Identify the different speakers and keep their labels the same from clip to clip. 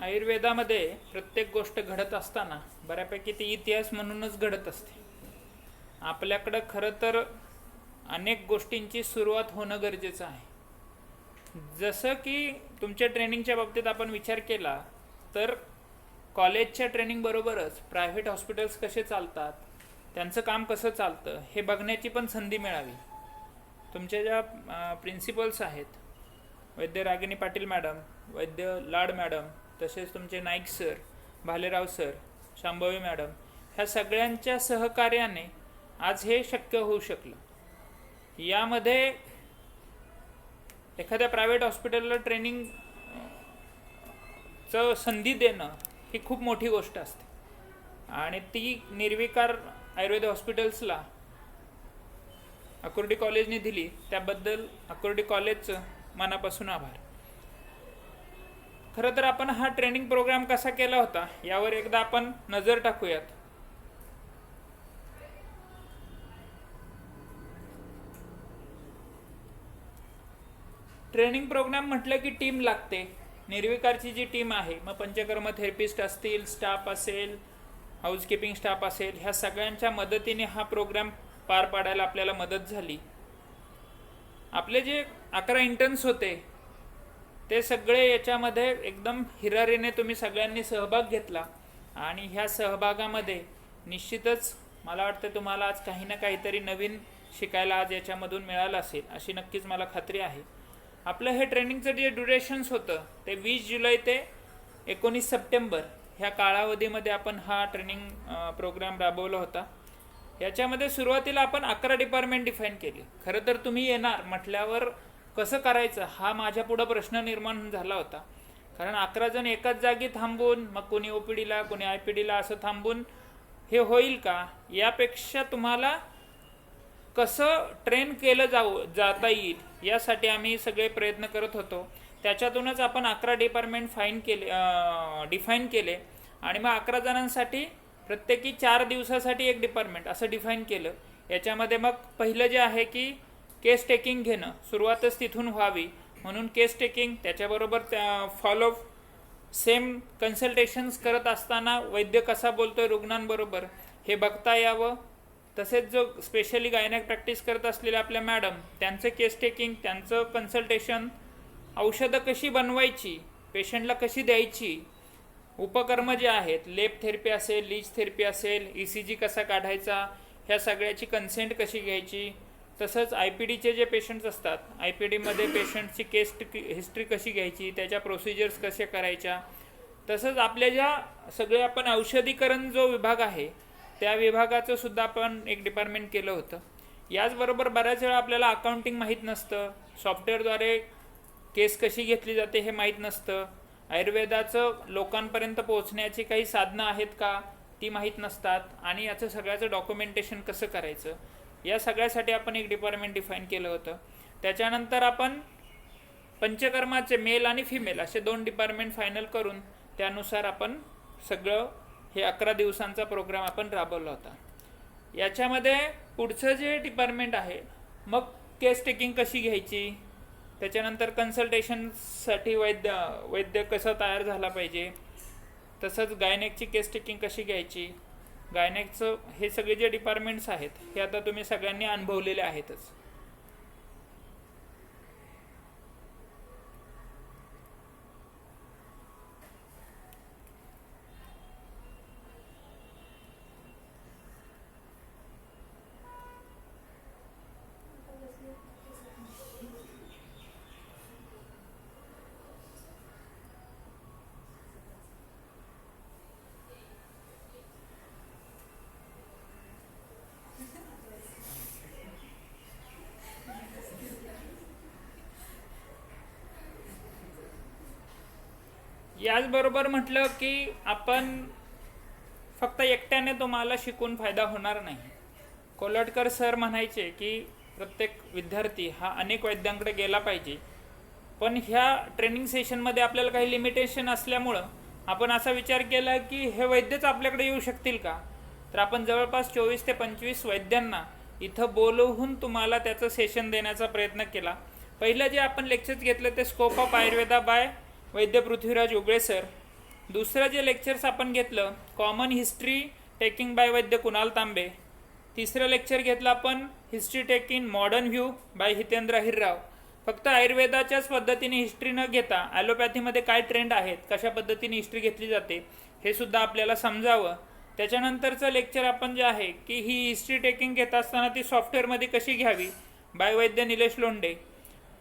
Speaker 1: आयुर्वेदामध्ये प्रत्येक गोष्ट घडत असताना बऱ्यापैकी ती इतिहास म्हणूनच घडत असते. आपल्याकडं खरं तर अनेक गोष्टींची सुरुवात होणं गरजेचं आहे. जसं की तुमच्या ट्रेनिंगच्या बाबतीत आपण विचार केला तर कॉलेजच्या ट्रेनिंगबरोबरच प्रायव्हेट हॉस्पिटल्स कसे चालतात, त्यांचं काम कसं चालतं हे बघण्याची पण संधी मिळावी. तुमच्या ज्या प्रिन्सिपल्स आहेत, वैद्य रागिनी पाटील मॅडम, वैद्य लाड मॅडम, तसेच तुमचे Naik sir, Bhalerao sir, Shambhavi madam, ह्या सगळ्यांच्या सहकार्याने आज हे शक्य होऊ शकलं. यामध्ये एखाद्या प्रायव्हेट हॉस्पिटलला ट्रेनिंगचं संधी देणं ही खूप मोठी गोष्ट असते आणि ती निर्विकार आयुर्वेद हॉस्पिटल्सला अकुर्डी कॉलेजने दिली. त्याबद्दल अकुर्डी कॉलेजचं मनापासून आभार. खरं तर आपण हा ट्रेनिंग प्रोग्राम कसा केला होता यावर एकदा आपण नजर टाकूयात. ट्रेनिंग प्रोग्राम म्हटलं की टीम लागते. निर्विकारची जी टीम आहे, मग पंचकर्म थेरपिस्ट असतील, स्टाफ असेल, हाऊसकीपिंग स्टाफ असेल, ह्या सगळ्यांच्या मदतीने हा प्रोग्राम पार पाडायला आपल्याला मदत झाली. आपले जे 11 इंटर्न्स होते ते सगळे याच्यामध्ये एकदम हिरारीने तुम्ही सगळ्यांनी सहभाग घेतला आणि ह्या सहभागामध्ये निश्चितच मला वाटतं तुम्हाला आज काही ना काहीतरी नवीन शिकायला आज याच्यामधून मिळालं असेल अशी नक्कीच मला खात्री आहे. आपलं हे ट्रेनिंगचं जे ड्युरेशन्स होतं ते 20 जुलै ते 19 सप्टेंबर ह्या कालावधीमध्ये आपण हा ट्रेनिंग प्रोग्राम राबवला होता. याच्यामध्ये सुरुवातीला आपण 11 डिपार्टमेंट डिफाईन केले. खरं तर तुम्ही येणार म्हटल्यावर कसं करायचं हा माझ्या पुढं प्रश्न निर्माण झाला होता. कारण 11 जण एकाच जागी थांबून मग कोणी ओपीडीला कोणी आयपीडीला असं थांबून हे होईल का, यापेक्षा तुम्हाला कसं ट्रेन केलं जाता येईल यासाठी आम्ही सगळे प्रयत्न करत होतो. त्याच्यातूनच आपण 11 डिपार्टमेंट डिफाईन केले आणि मग 11 जणांसाठी प्रत्येकी 4 दिवसासाठी एक डिपार्टमेंट असं डिफाईन केलं. याच्यामध्ये मग पहिलं जे आहे की केस टेकिंग घेणं, सुरुवातच तिथून व्हावी म्हणून केस टेकिंग, त्याच्याबरोबर फॉलोअप, सेम कन्सल्टेशन्स करत असताना वैद्य कसा बोलतोय रुग्णांबरोबर हे बघता यावं. तसेच जो स्पेशली गायनॅक प्रॅक्टिस करत असलेल्या आपल्या मॅडम, त्यांचं केस टेकिंग, त्यांचं कन्सल्टेशन, औषधं कशी बनवायची, पेशंटला कशी द्यायची, उपकर्म जे आहेत, लेप थेरपी असेल, लीच थेरपी असेल, ECG कसा काढायचा, ह्या सगळ्याची कन्सेंट कशी घ्यायची. तसंच IPDचे जे पेशंट्स असतात, IPDमध्ये पेशंटची केस हिस्ट्री कशी घ्यायची, त्याच्या प्रोसिजर्स कशा करायच्या. तसंच आपल्या ज्या सगळे आपण औषधीकरण जो विभाग आहे त्या विभागाचं सुद्धा आपण एक डिपार्टमेंट केलं होतं. याचबरोबर बऱ्याच वेळा आपल्याला अकाउंटिंग माहीत नसतं, सॉफ्टवेअरद्वारे केस कशी घेतली जाते हे माहीत नसतं, आयुर्वेदाचं लोकांपर्यंत पोहोचण्याची काही साधनं आहेत का ती माहीत नसतात आणि याचं सगळ्याचं डॉक्युमेंटेशन कसं करायचं, या सगळ्यासाठी आपण एक डिपार्टमेंट डिफाईन केलं होतं. त्याच्यानंतर आपण पंचकर्माचे मेल आणि फिमेल असे 2 डिपार्टमेंट फायनल करून त्यानुसार आपण सगळं हे 11 दिवसांचा प्रोग्राम आपण राबवला होता. याच्यामध्ये पुढचं जे डिपार्टमेंट आहे, मग केस टेकिंग कशी घ्यायची, त्याच्यानंतर कन्सल्टेशनसाठी वैद्य कसा तयार झाला पाहिजे, तसंच गायनेकची केस टेकिंग कशी घ्यायची, गायनेकचं हे सगळे जे डिपार्टमेंट्स आहेत हे आता तुम्ही सगळ्यांनी अनुभवलेले आहेतच. याचबरोबर म्हटलं की आपण फक्त एकट्याने तुम्हाला शिकून फायदा होणार नाही. कोल्हटकर सर म्हणायचे की प्रत्येक विद्यार्थी हा अनेक वैद्यांकडे गेला पाहिजे, पण ह्या ट्रेनिंग सेशनमध्ये आपल्याला काही लिमिटेशन असल्यामुळं आपण असा विचार केला की हे वैद्यच आपल्याकडे येऊ शकतील का. तर आपण जवळपास 24 ते 25 वैद्यांना इथं बोलवून तुम्हाला त्याचं सेशन देण्याचा प्रयत्न केला. पहिलं जे आपण लेक्चर्स घेतलं ते scope of Ayurveda by Vaidya Prithviraj Ugale sir. दुसरं जे लेक्चर्स आपण घेतलं common history taking by Vaidya Kunal Tambe. तिसरं लेक्चर घेतलं आपण history taking modern view by Hitendra Hirrao. फक्त आयुर्वेदाच्याच पद्धतीने हिस्ट्री न घेता ॲलोपॅथीमध्ये काय ट्रेंड आहेत, कशा पद्धतीने हिस्ट्री घेतली जाते हे सुद्धा आपल्याला समजावं. त्याच्यानंतरचं लेक्चर आपण जे आहे की ही हिस्ट्री टेकिंग घेत असताना ती सॉफ्टवेअरमध्ये कशी घ्यावी बाय वैद्य निलेश लोंढे.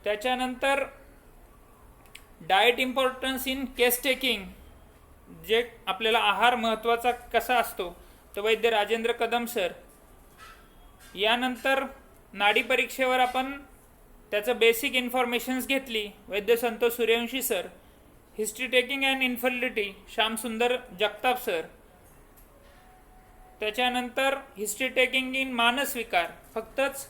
Speaker 1: त्याच्यानंतर diet importance in case taking, जे आपल्याला आहार महत्त्वाचा कसा असतो तो वैद्य राजेंद्र कदम सर. यानंतर नाडी परीक्षेवर आपण त्याचं बेसिक इन्फॉर्मेशन्स घेतली Vaidya Santosh Suryavanshi sir. History taking and infertility Shyamsundar Jagtap sir. त्याच्यानंतर हिस्ट्री टेकिंग इन मानस विकार, फक्तच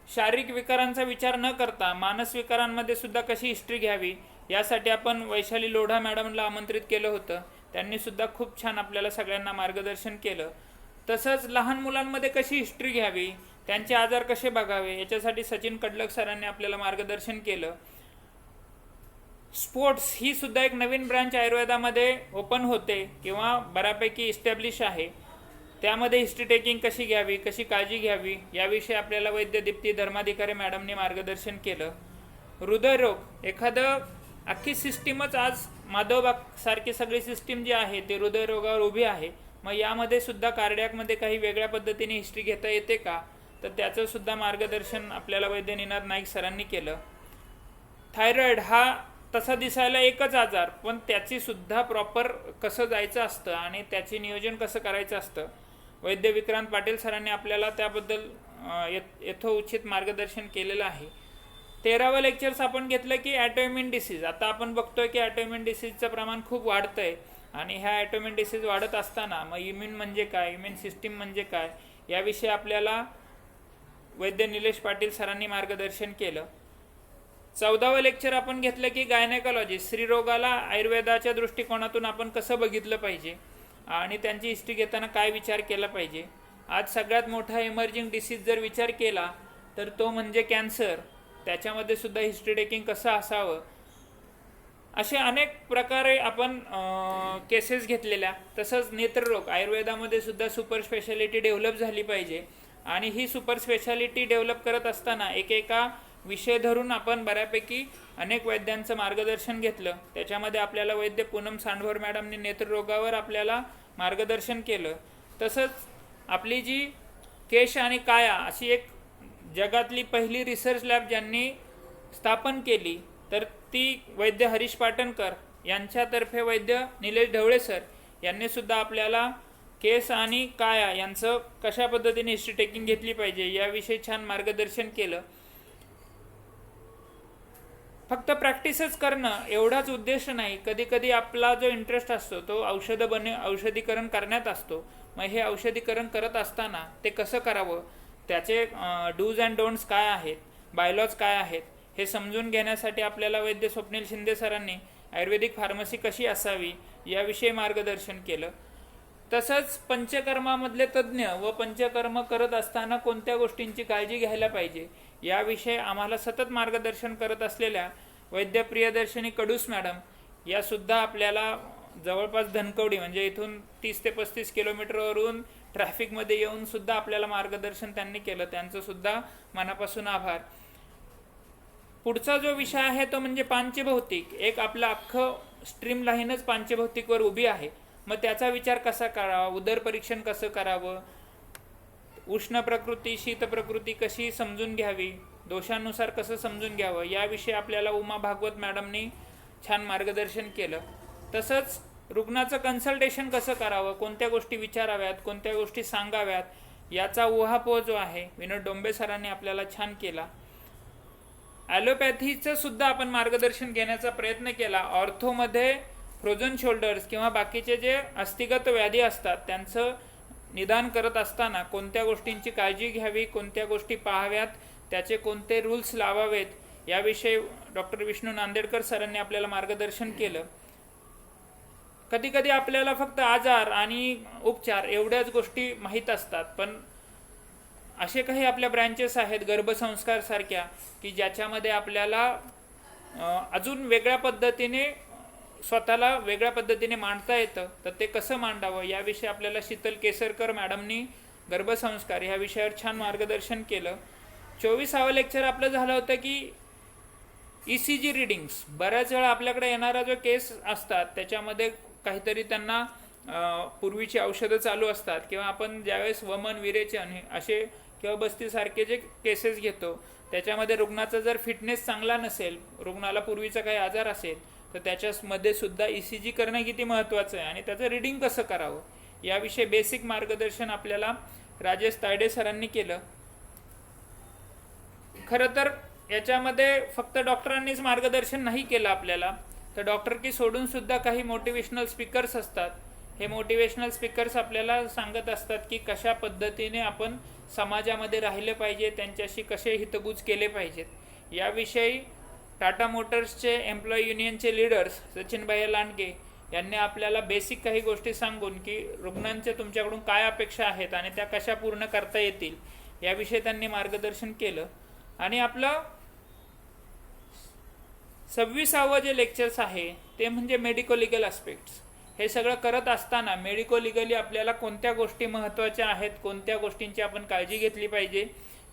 Speaker 1: शारीरिक विकारांचा विचार न करता मानस विकारांमध्ये सुद्धा कशी हिस्ट्री घ्यावी यासाठी आपण वैशाली लोढा मॅडमला आमंत्रित केलं होतं. त्यांनी सुद्धा खूप छान आपल्याला सगळ्यांना मार्गदर्शन केलं. तसंच लहान मुलांमध्ये कशी हिस्ट्री घ्यावी, त्यांचे आजार कसे बघावे याच्यासाठी सचिन कडलक सरांनी आपल्याला मार्गदर्शन केलं. स्पोर्ट्स ही सुद्धा एक नवीन ब्रांच आयुर्वेदामध्ये ओपन होते किंवा बऱ्यापैकी इस्टॅब्लिश आहे. त्यामध्ये हिस्ट्री टेकिंग कशी घ्यावी, कशी काळजी घ्यावी याविषयी आपल्याला वैद्य दीप्ती धर्माधिकारी मॅडमने मार्गदर्शन केलं. हृदयरोग, एखादं अख्खी सिस्टीमच आज माधवबाग सारखी सगळी सिस्टीम जी आहे ती हृदयरोगावर उभी आहे. मग यामध्ये सुद्धा कार्डियाकमध्ये काही वेगळ्या पद्धतीने हिस्ट्री घेता येते का, तर त्याचं सुद्धा मार्गदर्शन आपल्याला वैद्य निनाद नाईक सरांनी केलं. थायरॉइड हा तसा दिसायला एकच आजार, पण त्याची सुद्धा प्रॉपर कसं जायचं असतं आणि त्याचे नियोजन कसं करायचं असतं वैद्य विक्रांत पाटील सरांनी आपल्याला त्याबद्दल यथोचित मार्गदर्शन केलेलं आहे. 13वं लेक्चर्स आपण घेतलं की ॲटोइम्युन डिसीज. आता आपण बघतोय की ॲटोइम्युन डिसीजचं प्रमाण खूप वाढतं आहे आणि ह्या ॲटोइम्युन डिसीज वाढत असताना मग इम्युन म्हणजे काय, इम्युन सिस्टीम म्हणजे काय याविषयी आपल्याला वैद्य निलेश पाटील सरांनी मार्गदर्शन केलं. 14वं लेक्चर आपण घेतलं की गायनेकॉलॉजी, स्त्रीरोगाला आयुर्वेदाच्या दृष्टिकोनातून आपण कसं बघितलं पाहिजे आणि त्यांची हिस्ट्री घेताना काय विचार केला पाहिजे. आज सगळ्यात मोठा इमर्जिंग डिसीज जर विचार केला तर तो म्हणजे कॅन्सर. त्याच्यामध्ये सुद्धा हिस्ट्री टेकिंग कसं असावं, असे अनेक प्रकारे आपण केसेस घेतलेल्या. तसंच नेत्ररोग, आयुर्वेदामध्ये सुद्धा सुपर स्पेशालिटी डेव्हलप झाली पाहिजे आणि ही सुपर स्पेशालिटी डेव्हलप करत असताना एकेका विषय धरून आपण बऱ्यापैकी अनेक वैद्यांचं मार्गदर्शन घेतलं. त्याच्यामध्ये आपल्याला वैद्य पूनम सांडभोर मॅडमने नेत्ररोगावर आपल्याला मार्गदर्शन केलं. तसंच आपली जी केश आणि काया अशी एक जगातली पहिली रिसर्च लॅब ज्यांनी स्थापन केली तर ती वैद्य हरीश पाटणकर यांच्यातर्फे वैद्य निलेश ढवळे सर यांनी सुद्धा आपल्याला केस आणि काया यांचं कशा पद्धतीने हिस्ट्री टेकिंग घेतली पाहिजे याविषयी छान मार्गदर्शन केलं. फक्त प्रॅक्टिसच करणं एवढाच उद्देश नाही. कधी कधी आपला जो इंटरेस्ट असतो तो औषधीकरण करण्यात असतो. मग हे औषधीकरण करत असताना ते कसं करावं, त्याचे डूज अँड डोंट्स काय आहेत, बायलॉज काय आहेत हे समजून घेण्यासाठी आपल्याला वैद्य स्वप्नील शिंदे सरांनी आयुर्वेदिक फार्मसी कशी असावी याविषयी मार्गदर्शन केलं. तसंच पंचकर्मामधले तज्ज्ञ व पंचकर्म करत असताना कोणत्या गोष्टींची काळजी घ्यायला पाहिजे याविषयी आम्हाला सतत मार्गदर्शन करत असलेल्या वैद्य प्रियदर्शनी कडूस मॅडम यासुद्धा आपल्याला जवळपास धनकवडी म्हणजे इथून 30 ते 35 किलोमीटरवरून ट्रॅफिकमध्ये येऊन सुद्धा आपल्याला मार्गदर्शन त्यांनी केलं. त्यांचं सुद्धा मनापासून आभार. पुढचा जो विषय आहे तो म्हणजे पांचभौतिक. एक आपलं अख्खं स्ट्रीम लाईनच पांचभौतिकवर उभी आहे. मग त्याचा विचार कसा करावा, उदर परीक्षण कसं करावं, उष्ण प्रकृती शीत प्रकृती कशी समजून घ्यावी, दोषानुसार कसं समजून घ्यावं याविषयी आपल्याला उमा भागवत मॅडमनी छान मार्गदर्शन केलं. तसंच रुग्णाचं कन्सल्टेशन कसं करावं, कोणत्या गोष्टी विचाराव्यात, कोणत्या गोष्टी सांगाव्यात याचा उहापोह जो आहे विनोद डोंबे सरांनी आपल्याला छान केला. ॲलोपॅथीचं सुद्धा आपण मार्गदर्शन घेण्याचा प्रयत्न केला. ऑर्थोमध्ये फ्रोझन शोल्डर्स किंवा बाकीचे जे अस्थिगत व्याधी असतात त्यांचं निदान करत असताना कोणत्या गोष्टींची काळजी घ्यावी, कोणत्या गोष्टी पाहाव्यात, त्याचे कोणते रूल्स लावावेत याविषयी डॉक्टर विष्णू नांदेडकर सरांनी आपल्याला मार्गदर्शन केलं. कधी कधी आपल्याला फक्त आजार आणि उपचार एवढ्याच गोष्टी माहीत असतात, पण असे काही आपल्या ब्रँचेस आहेत गर्भसंस्कार सारख्या की ज्याच्यामध्ये आपल्याला अजून वेगळ्या पद्धतीने स्वतःला वेगळ्या पद्धतीने मांडता येतं, तर ते कसं मांडावं याविषयी आपल्याला शीतल केसरकर मॅडमनी गर्भसंस्कार ह्या विषयावर छान मार्गदर्शन केलं. 24वा लेक्चर आपलं झालं होतं की ECG रिडिंग्स. बऱ्याच वेळा आपल्याकडे येणारा जो केस असतात त्याच्यामध्ये काहीतरी त्यांना पूर्वीची औषधं चालू असतात, किंवा आपण ज्यावेळेस वमन विरेचन असे किंवा बस्तीसारखे जे केसेस घेतो त्याच्यामध्ये रुग्णाचा जर फिटनेस चांगला नसेल, रुग्णाला पूर्वीचा काही आजार असेल, तर त्याच्यामध्ये सुद्धा ECG करणं किती महत्त्वाचं आहे आणि त्याचं रिडिंग कसं करावं याविषयी बेसिक मार्गदर्शन आपल्याला राजेश तायडे सरांनी केलं. खरं तर याच्यामध्ये फक्त डॉक्टरांनीच मार्गदर्शन नाही केलं आपल्याला, तर डॉक्टर की सोडून सुद्धा काही मोटिवेशनल स्पीकर्स असतात. हे मोटिवेशनल स्पीकर्स आपल्याला सांगत असतात की कशा पद्धतीने आपण समाजामध्ये राहिले पाहिजे, त्यांच्याशी कसे हितगुज केले पाहिजेत याविषयी टाटा मोटर्सचे एम्प्लॉई युनियनचे लीडर्स सचिनभाई लांडगे यांनी आपल्याला बेसिक काही गोष्टी सांगून की रुग्णांच्या तुमच्याकडून काय अपेक्षा आहेत आणि त्या कशा पूर्ण करता येतील याविषयी त्यांनी मार्गदर्शन केलं. आणि आपलं 26वं जे लेक्चर्स आहे ते म्हणजे मेडिको लिगल आस्पेक्ट्स. हे सगळं करत असताना मेडिको लिगली आपल्याला कोणत्या गोष्टी महत्त्वाच्या आहेत, कोणत्या गोष्टींची आपण काळजी घेतली पाहिजे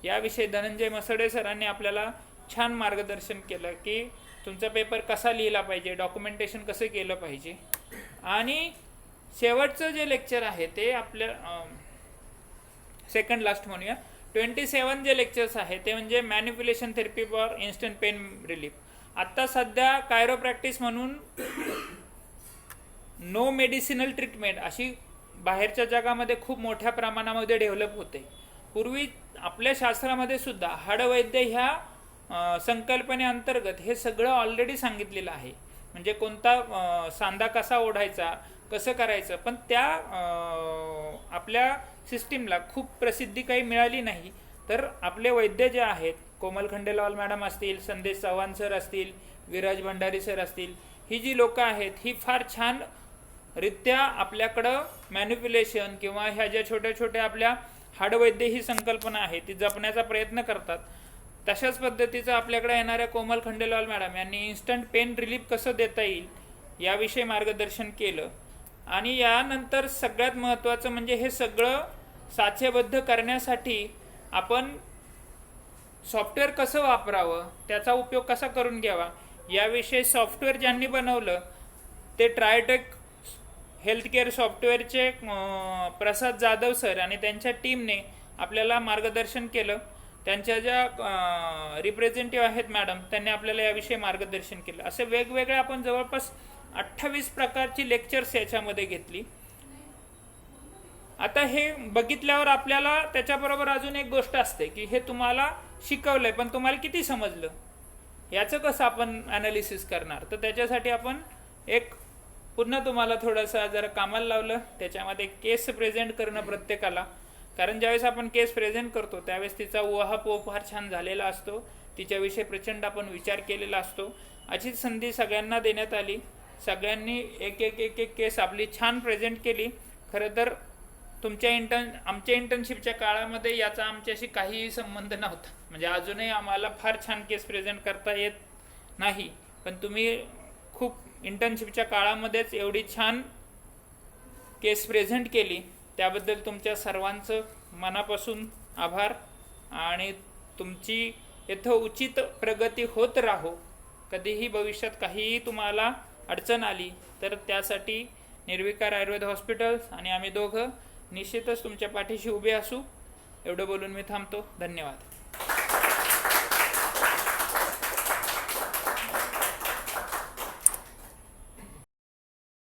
Speaker 1: याविषयी धनंजय मसडे सरांनी आपल्याला छान मार्गदर्शन केलं की तुमचा पेपर कसा लिहिला पाहिजे, डॉक्युमेंटेशन कसं केलं पाहिजे. आणि शेवटचं जे लेक्चर आहे ते आपल्या सेकंड लास्ट म्हणूया 27 जे लेक्चर्स आहे ते म्हणजे manipulation therapy for instant pain relief. आत्ता सध्या कायरोप्रॅक्टिस म्हणून नो मेडिसिनल ट्रीटमेंट अशी बाहेरच्या जगामध्ये खूप मोठ्या प्रमाणामध्ये डेव्हलप होते. पूर्वी आपल्या शास्त्रामध्ये सुद्धा हाडवैद्य ह्या संकल्पनेअंतर्गत हे सगळं ऑलरेडी सांगितलेलं आहे. म्हणजे कोणता सांधा कसा ओढायचा, कसं करायचं, पण त्या आपल्या सिस्टीमला खूप प्रसिद्धी काही मिळाली नाही. तर आपले वैद्य जे आहेत, कोमल खंडेलवाल मॅडम असतील, संदेश चव्हाण सर असतील, विराज भंडारी सर असतील, ही जी लोकं आहेत ही फार छान रित्या आपल्याकडं मॅनिप्युलेशन किंवा ह्या ज्या छोट्या छोट्या आपल्या हाडवैद्य ही संकल्पना आहे ती जपण्याचा प्रयत्न करतात. तशाच पद्धतीचं आपल्याकडे येणाऱ्या कोमल खंडेलवाल मॅडम यांनी इन्स्टंट पेन रिलीफ कसं देता येईल याविषयी मार्गदर्शन केलं. आणि यानंतर सगळ्यात महत्त्वाचं म्हणजे हे सगळं साचेबद्ध करण्यासाठी आपण सॉफ्टवेअर कसं वापरावं, त्याचा उपयोग कसा करून घ्यावा याविषयी सॉफ्टवेअर ज्यांनी बनवलं ते ट्रायटेक हेल्थकेअर सॉफ्टवेअरचे प्रसाद जाधव सर आणि त्यांच्या टीमने आपल्याला मार्गदर्शन केलं. त्यांच्या ज्या रिप्रेझेंटेटिव्ह आहेत मॅडम त्यांनी आपल्याला याविषयी मार्गदर्शन केलं. असे वेगवेगळे आपण जवळपास 28 प्रकारची लेक्चर्स याच्यामध्ये घेतली. आता हे बघितल्यावर आपल्याला त्याच्याबरोबर अजून एक गोष्ट असते की हे तुम्हाला शिकवलंय पण तुम्हाला किती समजलं याचं कसं आपण ॲनालिसिस करणार. तर त्याच्यासाठी आपण एक पुन्हा तुम्हाला थोडंसं जरा कामाला लावलं. त्याच्यामध्ये केस प्रेझेंट करणं प्रत्येकाला, कारण ज्यावेळेस आपण केस प्रेझेंट करतो त्यावेळेस तिचा उहापोह फार छान झालेला असतो, तिच्याविषयी प्रचंड आपण विचार केलेला असतो. अशीच संधी सगळ्यांना देण्यात आली. सगळ्यांनी एक एक एक एक केस आपली छान प्रेझेंट केली. खरं तर तुमच्या आमच्या इंटर्नशिपच्या काळामध्ये याचा आमच्याशी काहीही संबंध नव्हता. म्हणजे अजूनही आम्हाला फार छान केस प्रेझेंट करता येत नाही, पण तुम्ही खूप इंटर्नशिपच्या काळामध्येच एवढी छान केस प्रेझेंट केली त्याबद्दल तुमच्या सर्वांचं मनापासून आभार. आणि तुमची यथोचित प्रगती होत राहो. कधीही भविष्यात काहीही तुम्हाला अडचण आली तर त्यासाठी निर्विकार आयुर्वेद हॉस्पिटल्स आणि आम्ही दोघं निश्चितच तुमच्या पाठीशी उभे असू. एवढं बोलून मी थांबतो. धन्यवाद.